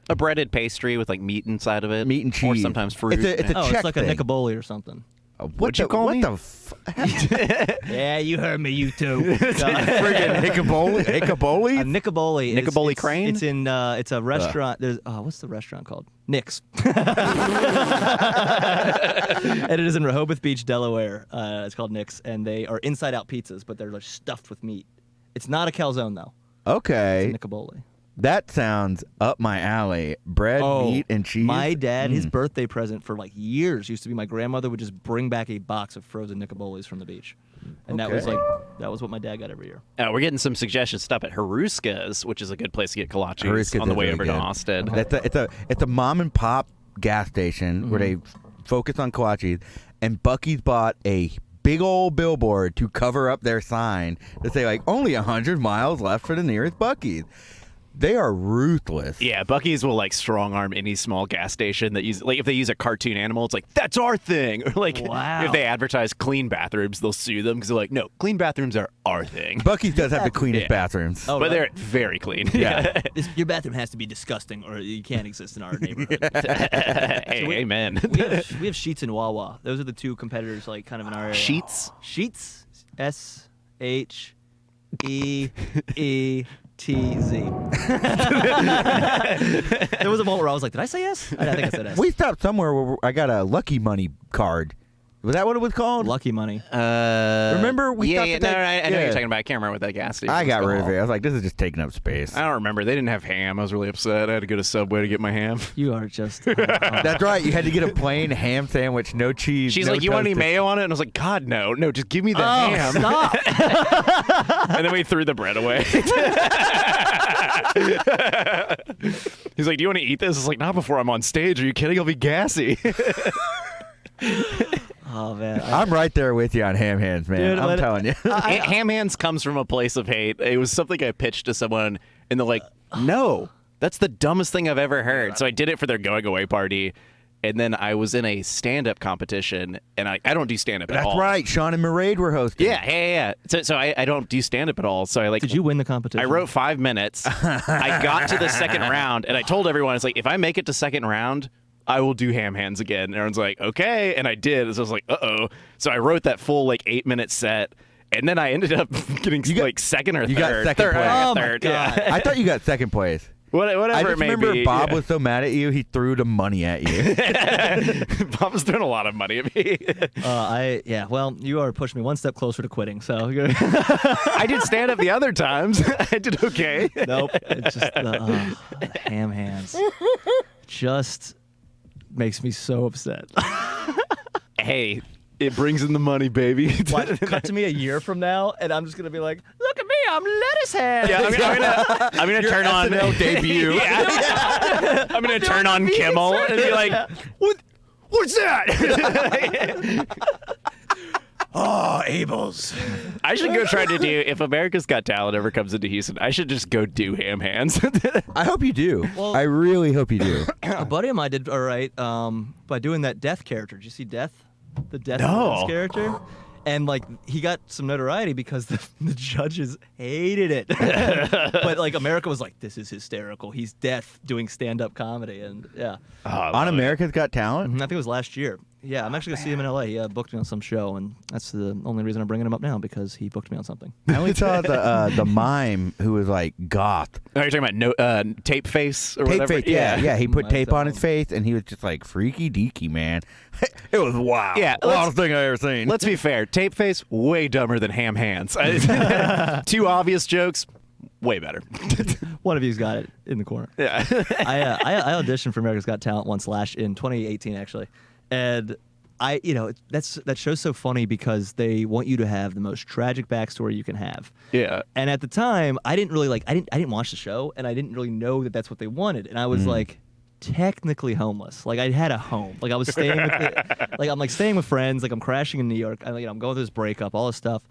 A breaded pastry with like meat inside of it, meat and cheese, or sometimes fruit. It's a Oh, Czech it's like thing. a Nicoboli or something. What What'd you call what me? the Yeah, you heard me, you too. friggin' hickaboli? A Hickaboli? Nicoboli. Nicoboli it's, Crane? It's in. It's a restaurant. There's. What's the restaurant called? Nick's. And it is in Rehoboth Beach, Delaware. It's called Nick's, and they are inside-out pizzas, but they're like stuffed with meat. It's not a calzone though. Okay, It's a Nicoboli. that sounds up my alley. Bread, meat, and cheese. My dad, his birthday present for like years used to be my grandmother would just bring back a box of frozen Nicobolis from the beach, and that was Okay. what my dad got every year. We're getting some suggestions stuff at Haruska's, which is a good place to get kolaches Haruska's on the is way really over good. to Austin. It's a mom and pop gas station where they focus on kolaches, and Buc-ee's bought a big old billboard to cover up their sign to say like only 100 miles left for the nearest Buc-ee's. They are ruthless. Yeah, Buc-ee's will like strong arm any small gas station that use like if they use a cartoon animal, it's like that's our thing. Or like Wow. if they advertise clean bathrooms, they'll sue them because they're like, no, clean bathrooms are our thing. Buc-ee's does have the cleanest Yeah. bathrooms. Oh, but really? they're very clean. Yeah. Your bathroom has to be disgusting, or you can't exist in our neighborhood. Hey, amen. we have Sheets and Wawa. Those are the two competitors, like kind of in our area. Sheets? Sheets. SHEETZ. There was a moment where I was like, did I say S? I think I said S. We stopped somewhere where I got a Lucky Money card. Was that what it was called? Lucky money. Remember we yeah, stopped yeah, at no, that- I know what yeah. you're talking about. I can't remember what that gas station I was got rid of called. it. I was like, this is just taking up space. I don't remember. They didn't have ham. I was really upset. I had to go to Subway to get my ham. You are just. That's right. You had to get a plain ham sandwich, no cheese. She's no like, you want any toasted. mayo on it? And I was like, God, no. No, just give me the Oh, ham. stop. And then we threw the bread away. He's like, do you want to eat this? I was like, not before I'm on stage. Are you kidding? I'll be gassy. Oh man, I'm right there with you on ham hands, man. Dude, I'm telling you. Ham hands comes from a place of hate. It was something I pitched to someone, and they're like, "No, that's the dumbest thing I've ever heard." So I did it for their going away party, and then I was in a stand-up competition, and I don't do stand-up at all. That's right. Sean and Mairead were hosting. Yeah. So I don't do stand-up at all. So I did you win the competition? I wrote 5 minutes. I got to the second round, and I told everyone, it's like, if I make it to second round, I will do ham hands again. And everyone's like, okay. And I did. So I was like, uh-oh. So I wrote that full 8-minute set. And then I ended up getting second or third. You got second place. Oh, third. my God. Yeah. I thought you got second place. Whatever I just it may remember be. Bob was so mad at you, he threw the money at you. Bob was throwing a lot of money at me. Well, you are pushing me one step closer to quitting. So I did stand up the other times. I did okay. Nope. It's just the ham hands. Just makes me so upset. Hey, it brings in the money, baby. Cut to me a year from now, and I'm just gonna be like, "Look at me, I'm lettuce hand." Yeah, I'm gonna turn on SNL debut. Yeah. I'm gonna turn on Kimmel and be like, "What's that?" Oh, Abeles. I should go try to do. If America's Got Talent ever comes into Houston, I should just go do ham hands. I hope you do. Well- I really hope you do. A buddy of mine did all right by doing that Death character. Did you see Death? The Death No. character? And he got some notoriety because the judges hated it. But America was like, this is hysterical. He's Death doing stand-up comedy. And yeah. On America's Got Talent? I think it was last year. Yeah, I'm actually going to see him in LA. He booked me on some show, and that's the only reason I'm bringing him up now, because he booked me on something. I only saw the mime who was goth. Are you talking about tape face or Tape whatever? face, yeah. He put I tape on don't. his face, and he was just freaky deaky, man. It was wild. Yeah, wildest thing I ever seen. Let's be fair. Tape face, way dumber than ham hands. Too obvious jokes, way better. One of you's got it in the corner. Yeah. I auditioned for America's Got Talent once in 2018 actually, and that show's so funny because they want you to have the most tragic backstory you can have. Yeah. And at the time, I didn't really I didn't watch the show, and I didn't really know that that's what they wanted, and I was technically homeless. I had a home. I was staying with I'm staying with friends. I'm crashing in New York. I'm going through this breakup, all this stuff,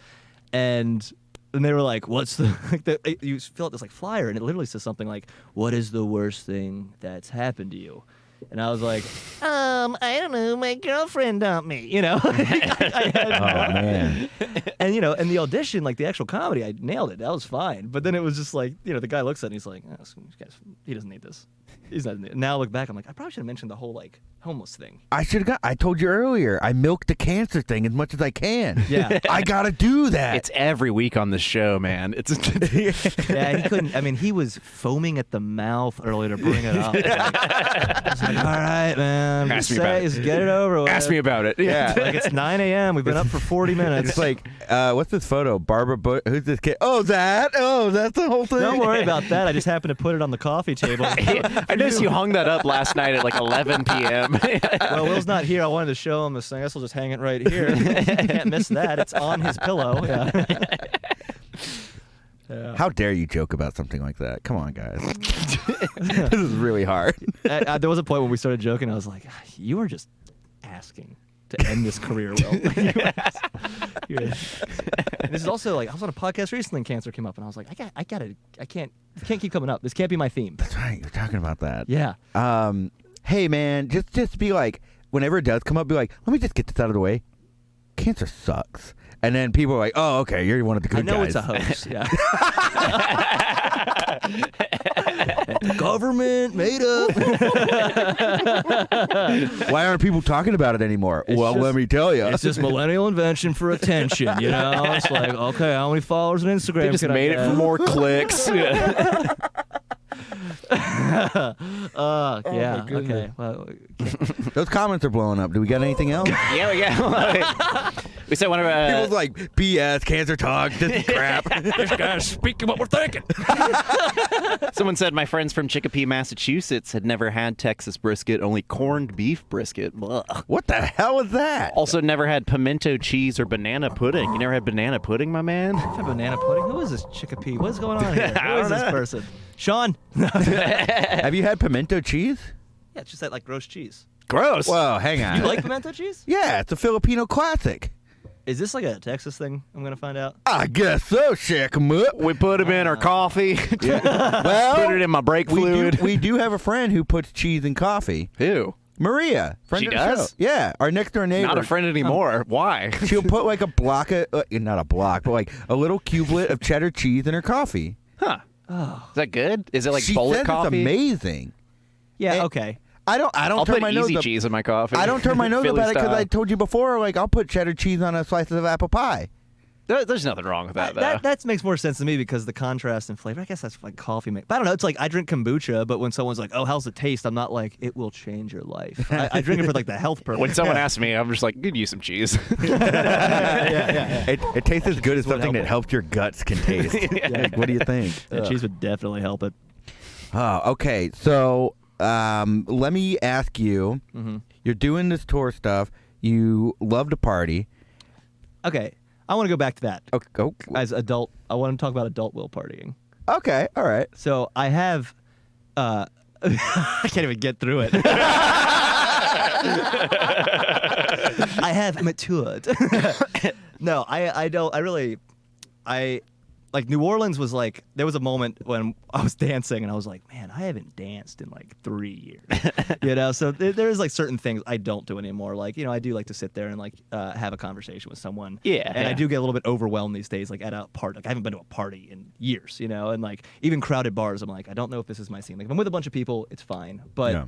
and they were like, "What's the?" You fill out this flyer, and it literally says something like, "What is the worst thing that's happened to you?" And I was like, I don't know, my girlfriend dumped me, I had Oh, man. And, in the audition, the actual comedy, I nailed it. That was fine. But then it was just the guy looks at it and he's like, oh, this guy's, he doesn't need this. He's not. Now I look back, I'm like, I probably should have mentioned the whole, homeless thing. I told you earlier, I milk the cancer thing as much as I can. Yeah. I got to do that. It's every week on the show, man. Yeah, he couldn't. He was foaming at the mouth earlier to bring it up. I was like, all right, man. Ask me about it. Just get it over with. Ask me about it. Yeah. It's 9 a.m. We've been up for 40 minutes. It's what's this photo? Barbara Bush. Who's this kid? Oh, that's the whole thing. Don't worry about that. I just happened to put it on the coffee table. I noticed you hung that up last night at 11 p.m. Well, Will's not here. I wanted to show him this thing. I guess we'll just hang it right here. Can't miss that. It's on his pillow. Yeah. Yeah. How dare you joke about something like that? Come on, guys. This is really hard. There was a point when we started joking. I was like, you are just asking to end this career, Will. And this is also I was on a podcast recently and cancer came up, and I was like, I can't keep coming up. This can't be my theme. That's right. You're talking about that. Yeah. Hey, man, just be whenever it does come up, be like, let me just get this out of the way. Cancer sucks. And then people are like, oh, okay, you're one of the good guys. I know it's a hoax. Yeah. The government made up. Why aren't people talking about it anymore? Let me tell you. It's just millennial invention for attention, It's like, okay, how many followers on Instagram? They just made it for more clicks. Yeah. Okay. Well, Those comments are blowing up. Do we got anything else? Yeah. We said one of People's like, BS, cancer talk, this is crap. this guy's speaking what we're thinking. Someone said my friends from Chicopee, Massachusetts had never had Texas brisket, only corned beef brisket. Blah. What the hell is that? Also never had pimento cheese or banana pudding. You never had banana pudding, my man? Banana pudding? Who is this Chicopee? What's going on here? Who is this person? Sean? Have you had pimento cheese? Yeah, it's just that gross cheese. Gross. Whoa, hang on. You like pimento cheese? Yeah, it's a Filipino classic. Is this like a Texas thing? I'm gonna find out. I guess so, shake 'em up. We put them in our coffee. Well, Put it in my brake fluid. We do have a friend who puts cheese in coffee. Ew. Maria, friend She of the does? show. Yeah, our next door neighbor. Not a friend anymore. Why? She'll put like a block of, not a block, but like a little cubelet of cheddar cheese in her coffee. Huh. Oh. Is that good? Is it like She bullet says coffee? it's amazing. Yeah. And- Okay. I don't I'll turn put my nose easy up. cheese in my coffee. I don't turn my nose up Philly at it because style. I told you before, like I'll put cheddar cheese on a slice of apple pie. There's nothing wrong with that, though. That makes more sense to me because the contrast in flavor. I guess that's like coffee. But I don't know. It's like I drink kombucha, but when someone's like, "Oh, how's it taste?" I'm not like, "It will change your life." I drink it for like the health purpose. When someone asks me, I'm just like, "Give you some cheese." yeah. It tastes as good as would something help that it. helps your guts can taste. Like, what do you think? Yeah, cheese would definitely help it. Oh, okay. So let me ask you. Mm-hmm. You're doing this tour stuff. You love to party. Okay, I want to go back to that. Okay. As adult, I want to talk about adult Will partying. Okay. All right. So I have, I can't even get through it. I have matured. No, I don't. I really, like New Orleans was like, there was a moment when I was dancing and I was like, man, I haven't danced in like 3 years. You know, so there's like certain things I don't do anymore. Like, you know, I do like to sit there and like have a conversation with someone. Yeah, And I yeah. do get a little bit overwhelmed these days, like at a party. Like I haven't been to a party in years, you know, and like even crowded bars, I'm like, I don't know if this is my scene. Like if I'm with a bunch of people, it's fine. But Yeah.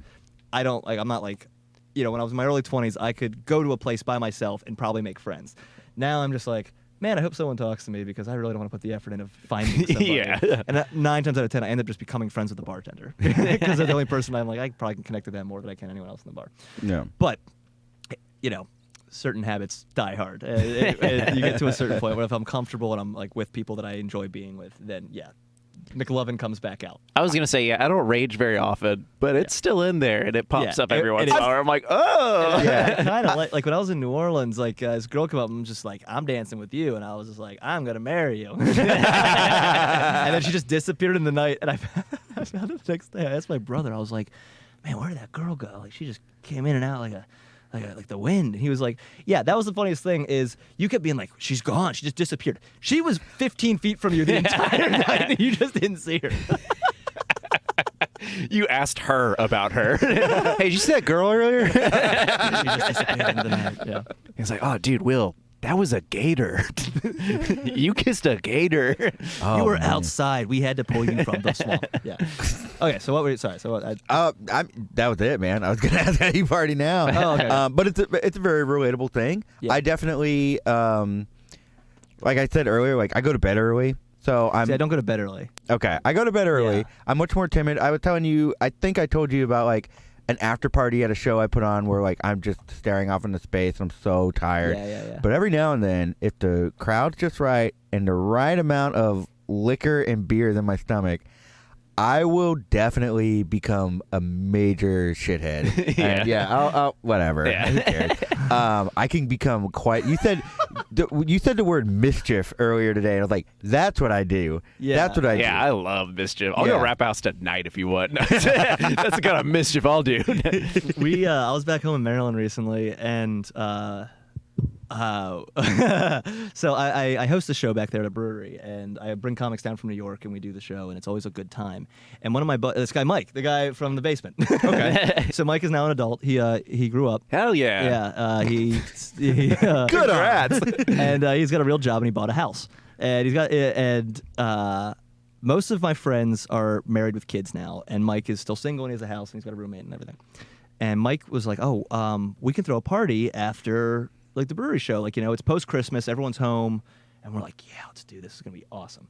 I don't like, I'm not like, you know, when I was in my early 20s, I could go to a place by myself and probably make friends. Now I'm just like, man, I hope someone talks to me because I really don't want to put the effort in of finding somebody. Yeah. And 9 times out of 10, I end up just becoming friends with the bartender because they're the only person I'm like, I probably can connect to them more than I can anyone else in the bar. Yeah. But, you know, certain habits die hard. You get to a certain point where if I'm comfortable and I'm like with people that I enjoy being with, then yeah, McLovin comes back out. I was gonna say, yeah, I don't rage very often, but it's still in there, and it pops Yeah, up every once it in a is. while. I'm like, oh, Yeah, kind of like when I was in New Orleans, like this girl came up and was just like, I'm dancing with you, and I was just like, I'm gonna marry you. And then she just disappeared in the night, and I found it the next day. I asked my brother, I was like, man, where did that girl go? Like she just came in and out like the wind. And he was like, yeah, that was the funniest thing is you kept being like, she's gone, she just disappeared. She was 15 feet from you the entire night, and you just didn't see her. You asked her about her. Hey, did you see that girl earlier? She just disappeared into the night. Yeah. He's like, oh, dude, Will, that was a gator. You kissed a gator. You were outside. We had to pull you from the swamp. Yeah. Okay. So what were you? Sorry. So what? That was it, man. I was gonna ask how you party now. Oh, okay. But it's a very relatable thing. Yeah. I definitely, like I said earlier, like I go to bed early, so I'm See, I don't go to bed early. okay. I go to bed early. Yeah. I'm much more timid. I was telling you, I think I told you about like an after party at a show I put on where like I'm just staring off into space. I'm so tired. Yeah. But every now and then, if the crowd's just right and the right amount of liquor and beer is in my stomach, I will definitely become a major shithead. And I'll whatever. Yeah. Who cares? I can become quite. You said the word mischief earlier today, and I was like, "That's what I do. Yeah. That's what I do." Yeah, I love mischief. I'll Yeah. go rap house tonight if you want. That's the kind of mischief I'll do. I was back home in Maryland recently, and so I host a show back there at a brewery, and I bring comics down from New York, and we do the show, and it's always a good time. And one of my this guy Mike, the guy from the basement. Okay. So Mike is now an adult. He grew up. Hell yeah. Yeah. He Good Congrats. and he's got a real job, and he bought a house. And he's got most of my friends are married with kids now, and Mike is still single, and he has a house, and he's got a roommate and everything. And Mike was like, "Oh, we can throw a party after like the brewery show. Like, you know, it's post Christmas, everyone's home." And we're like, "Yeah, let's do this. It's gonna be awesome."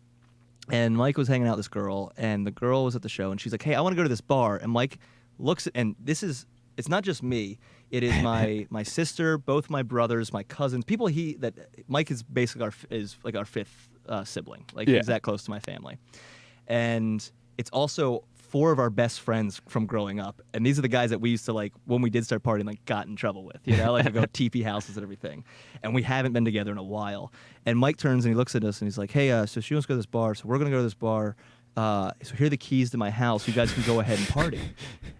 And Mike was hanging out with this girl, and the girl was at the show, and she's like, "Hey, I want to go to this bar." And Mike looks at, and it's not just me. It is my sister, both my brothers, my cousins, people that Mike is basically our fifth sibling. Like Yeah. he's that close to my family. And it's also 4 of our best friends from growing up, and these are the guys that we used to like when we did start partying, like got in trouble with, you know, like go teepee houses and everything. And we haven't been together in a while. And Mike turns and he looks at us and he's like, "Hey, so she wants to go to this bar, so we're gonna go to this bar. So here are the keys to my house. You guys can go ahead and party."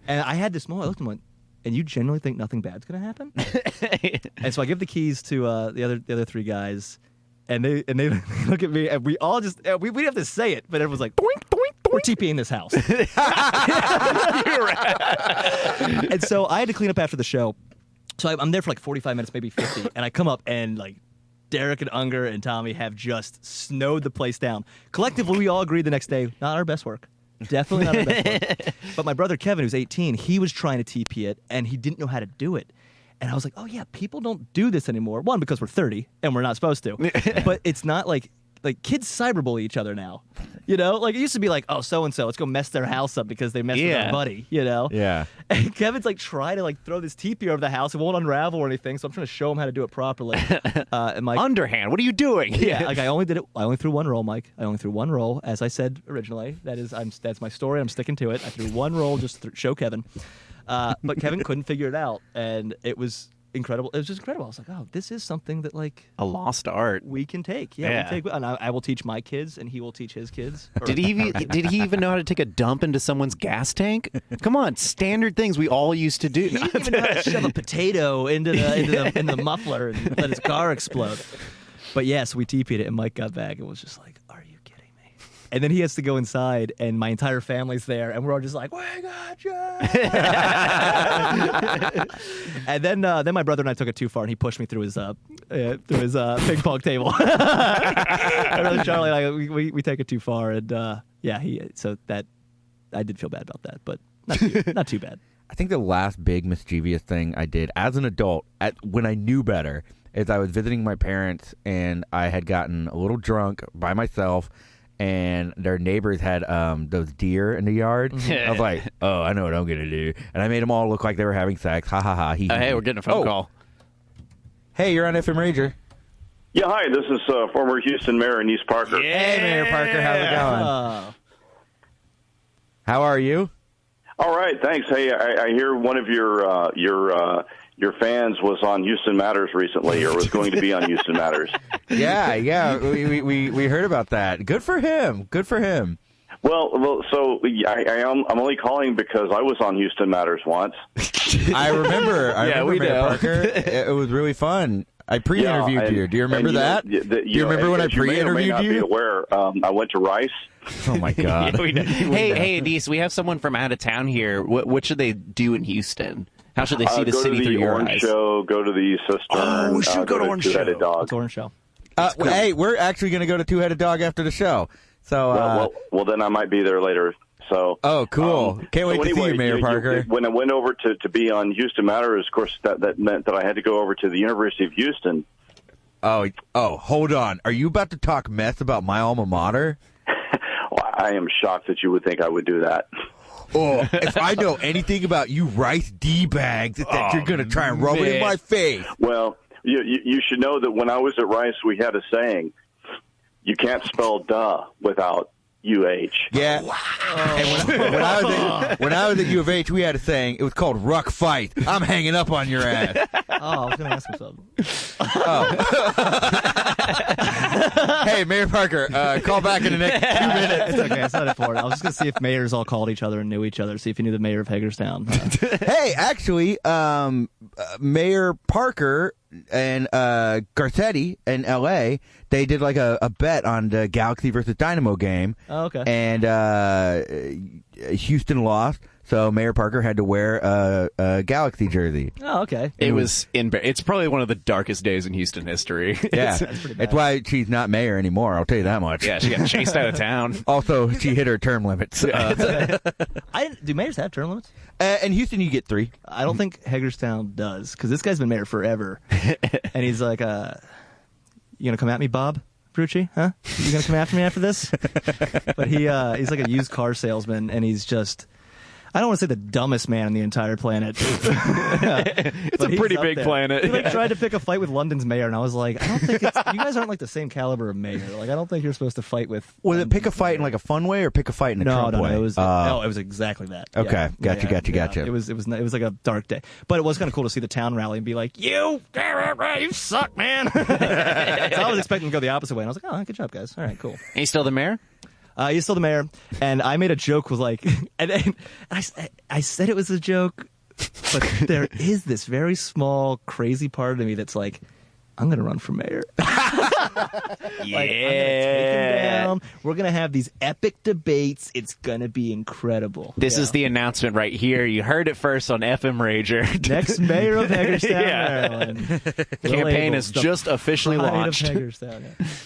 And I had this moment. I looked at him and went, and you genuinely think nothing bad's going to happen? And so I give the keys to the other three guys, and they look at me, and we all just we didn't have to say it, but everyone's like, doink, doink, doink. We're TPing this house. And so I had to clean up after the show. So I'm there for like 45 minutes, maybe 50, and I come up and like Derek and Unger and Tommy have just snowed the place down. Collectively, we all agreed the next day, not our best work. Definitely not our best work. But my brother Kevin, who's 18, he was trying to TP it, and he didn't know how to do it. And I was like, oh yeah, people don't do this anymore. One, because we're 30 and we're not supposed to. But it's not like kids cyberbully each other now. You know, like it used to be like, oh, so and so, let's go mess their house up because they messed with their buddy. You know. Yeah. And Kevin's like trying to like throw this teepee over the house. It won't unravel or anything. So I'm trying to show him how to do it properly. And Mike, underhand. What are you doing? Yeah. Like I only threw one roll, Mike. I only threw one roll, as I said originally. That's my story. I'm sticking to it. I threw one roll just to show Kevin. But Kevin couldn't figure it out, and it was incredible. It was just incredible. I was like, oh, this is something that like a lost art we can take. Yeah. We take, and I will teach my kids, and he will teach his kids. Did he even know how to take a dump into someone's gas tank? Come on, standard things we all used to do. He didn't even know how to shove a potato into the muffler and let his car explode. But yes, we TP'd it, and Mike got back and was just like, are you kidding me? And then he has to go inside, and my entire family's there, and we're all just like, we got you. And then my brother and I took it too far, and he pushed me through his ping pong table. My brother Charlie and I, we take it too far, and so that I did feel bad about that, but not too bad. I think the last big mischievous thing I did as an adult, when I knew better, is I was visiting my parents, and I had gotten a little drunk by myself, and their neighbors had those deer in the yard. I was like, oh, I know what I'm going to do. And I made them all look like they were having sex. Ha, ha, ha. Hey, we're getting a phone call. Hey, you're on Effin Rager. Yeah, hi. This is former Houston Mayor Anise Parker. Yeah. Hey, Mayor Parker. How's it going? How are you? All right, thanks. Hey, I hear one of your fans was on Houston Matters recently, or was going to be on Houston Matters. Yeah. We heard about that. Good for him. Well. So I'm only calling because I was on Houston Matters once. I remember. We Mayor know. Parker. It was really fun. I pre-interviewed you. Do you remember that? Do you remember when I pre-interviewed you? May or may not be aware. I went to Rice. Oh my God. Hey, Anise, we have someone from out of town here. What should they do in Houston? How should they see the city through your eyes? Go to the Cistern. Oh, we should go to Orange Two-Headed Dog. It's Orange Show. Hey, we're actually going to go to Two-Headed Dog after the show. So, well, then I might be there later. So. Oh, cool! Can't wait to see you, Mayor Parker. When I went over to be on Houston Matters, of course, that meant that I had to go over to the University of Houston. Oh, hold on. Are you about to talk mess about my alma mater? Well, I am shocked that you would think I would do that. Oh, if I know anything about you Rice D-bags, it's that you're going to try and rub it in my face. Well, you should know that when I was at Rice, we had a saying, you can't spell duh without UH. Yeah. Wow. And when I was at U of H, we had a saying. It was called Ruck Fight. I'm hanging up on your ass. I was going to ask him something. Hey, Mayor Parker, call back in the next 2 minutes. It's okay. It's not important. I was just going to see if mayors all called each other and knew each other. See if you knew the mayor of Hagerstown. Hey, actually, Mayor Parker and Garcetti in L.A., they did like a bet on the Galaxy versus Dynamo game. Oh, okay. And Houston lost, so Mayor Parker had to wear a Galaxy jersey. Oh, okay. It's probably one of the darkest days in Houston history. Yeah, it's why she's not mayor anymore. I'll tell you that much. Yeah, she got chased out of town. Also, she hit her term limits. Do mayors have term limits? In Houston, you get 3. I don't think Hagerstown does, because this guy's been mayor forever, and he's like, "You gonna come at me, Bob Brucci? Huh? You gonna come after me after this?" But he's like a used car salesman, and he's just. I don't want to say the dumbest man on the entire planet. It's a pretty big planet. He tried to pick a fight with London's mayor, and I was like, I don't think you guys aren't like the same caliber of mayor. Like, I don't think you're supposed to fight with. Was it pick a fight in like a fun way or pick a fight in a Trump way? No, it was exactly that. Okay, yeah, gotcha. It was like a dark day, but it was kind of cool to see the town rally and be like, you suck, man. So I was expecting to go the opposite way, and I was like, oh, good job, guys. All right, cool. Are you still the mayor? He's still the mayor, and I made a joke with like, and I said it was a joke, But there is this very small, crazy part of me that's like, I'm going to run for mayor. I'm going to take him down. We're going to have these epic debates. It's going to be incredible. This is the announcement right here. You heard it first on FM Rager. Next mayor of Hagerstown, Maryland. Campaign is just officially launched.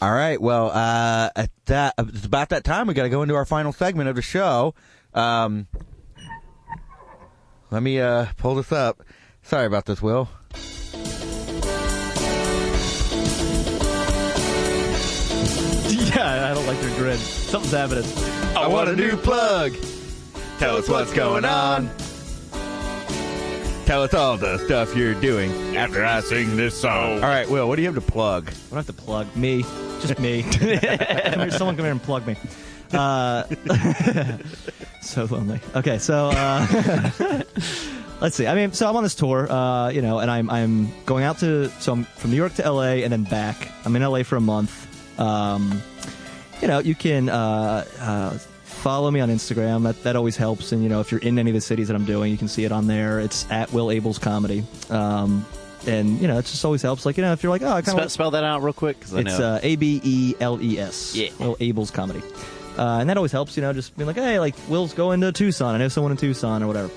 All right. Well, it's about that time. We got to go into our final segment of the show. Let me pull this up. Sorry about this, Will. Yeah, I don't like your grin. Something's happening. I want a new plug. Tell us what's going on. Tell us all the stuff you're doing after I sing this song. All right, Will, what do you have to plug? I don't have to plug. Me. Just me. Someone come here and plug me. So lonely. Okay, so let's see. I mean, so I'm on this tour, and I'm going out to. So I'm from New York to LA and then back. I'm in LA for a month. You can follow me on Instagram. That always helps. And if you're in any of the cities that I'm doing, you can see it on there. It's at Will Abeles Comedy. And it just always helps. Like if you're like, oh, I kind of spell that out real quick because I know it's Abeles. Yeah, Will Abeles Comedy. And that always helps. Just being like, hey, like Will's going to Tucson. I know someone in Tucson or whatever.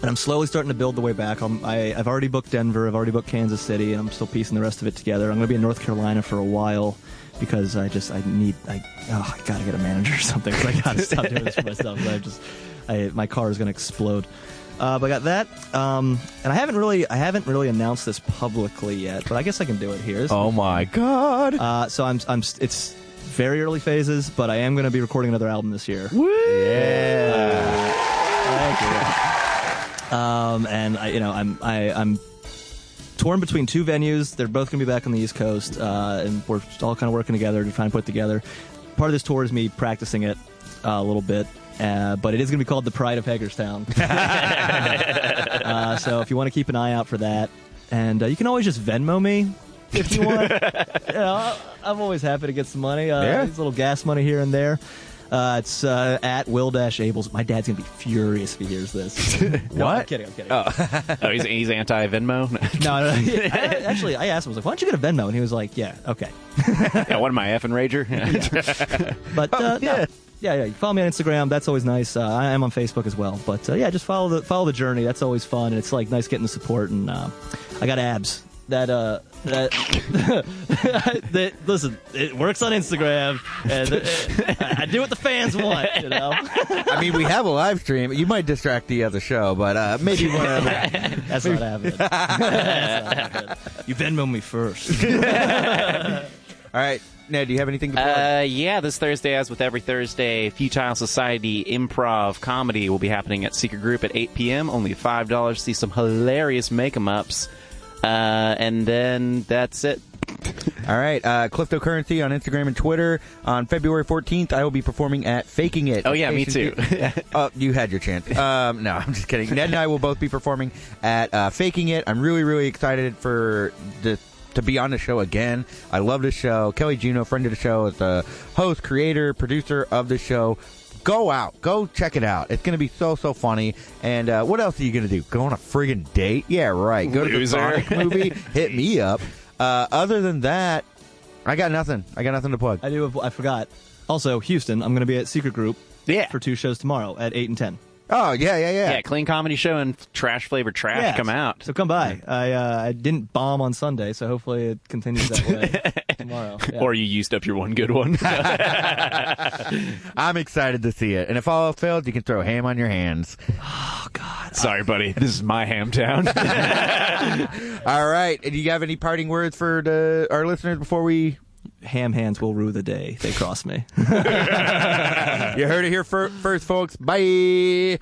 And I'm slowly starting to build the way back. I've already booked Denver. I've already booked Kansas City, and I'm still piecing the rest of it together. I'm going to be in North Carolina for a while. Because I gotta get a manager or something. Because I gotta stop doing this for myself. My car is gonna explode. But I got that, and I haven't really announced this publicly yet. But I guess I can do it here. Oh my God! So it's very early phases, but I am gonna be recording another album this year. Woo! Yeah. Thank you. And I'm torn between two venues. They're both going to be back on the East Coast, and we're all kind of working together to try and put it together. Part of this tour is me practicing it a little bit, but it is going to be called The Pride of Hagerstown. So if you want to keep an eye out for that, and you can always just Venmo me if you want. I'm always happy to get some money. There's a little gas money here and there. It's at Will-Abeles. My dad's going to be furious if he hears this. No, What? I'm kidding. Oh, he's anti-Venmo? No. I asked him, I was like, why don't you get a Venmo? And he was like, yeah, okay. Yeah, what am I, Effin Rager? But, no. Yeah, you follow me on Instagram. That's always nice. I am on Facebook as well. But, just follow the journey. That's always fun. And it's, like, nice getting the support. And I got abs. Listen, it works on Instagram, and I do what the fans want, I mean, we have a live stream. You might distract the other show, but maybe one of them. That's not happening. You Venmo me first. All right. Ned, do you have anything to plug? Yeah, this Thursday, as with every Thursday, Futile Society Improv Comedy will be happening at Secret Group at 8 p.m. Only $5. See some hilarious make-em-ups. And then that's it. All right. Cliftocurrency on Instagram and Twitter. On February 14th, I will be performing at Faking It. Oh, yeah, me too. Oh, you had your chance. No, I'm just kidding. Ned and I will both be performing at Faking It. I'm really, really excited to be on the show again. I love this show. Kelly Juno, friend of the show, is the host, creator, producer of the show. Go out. Go check it out. It's going to be so funny. And what else are you going to do? Go on a friggin' date? Yeah, right. Go to the Sonic movie. Hit me up. Other than that, I got nothing. I got nothing to plug. I forgot. Also, Houston, I'm going to be at Secret Group for 2 shows tomorrow at 8 and 10. Oh, yeah. Yeah, Clean Comedy Show and Trash Flavored Trash come out. So come by. I didn't bomb on Sunday, so hopefully it continues that way tomorrow. Yeah. Or you used up your one good one. I'm excited to see it. And if all else fails, you can throw ham on your hands. Oh, God. Sorry, buddy. This is my ham town. All right. Do you have any parting words for our listeners before we... Ham hands will rue the day they cross me. You heard it here first, folks. Bye.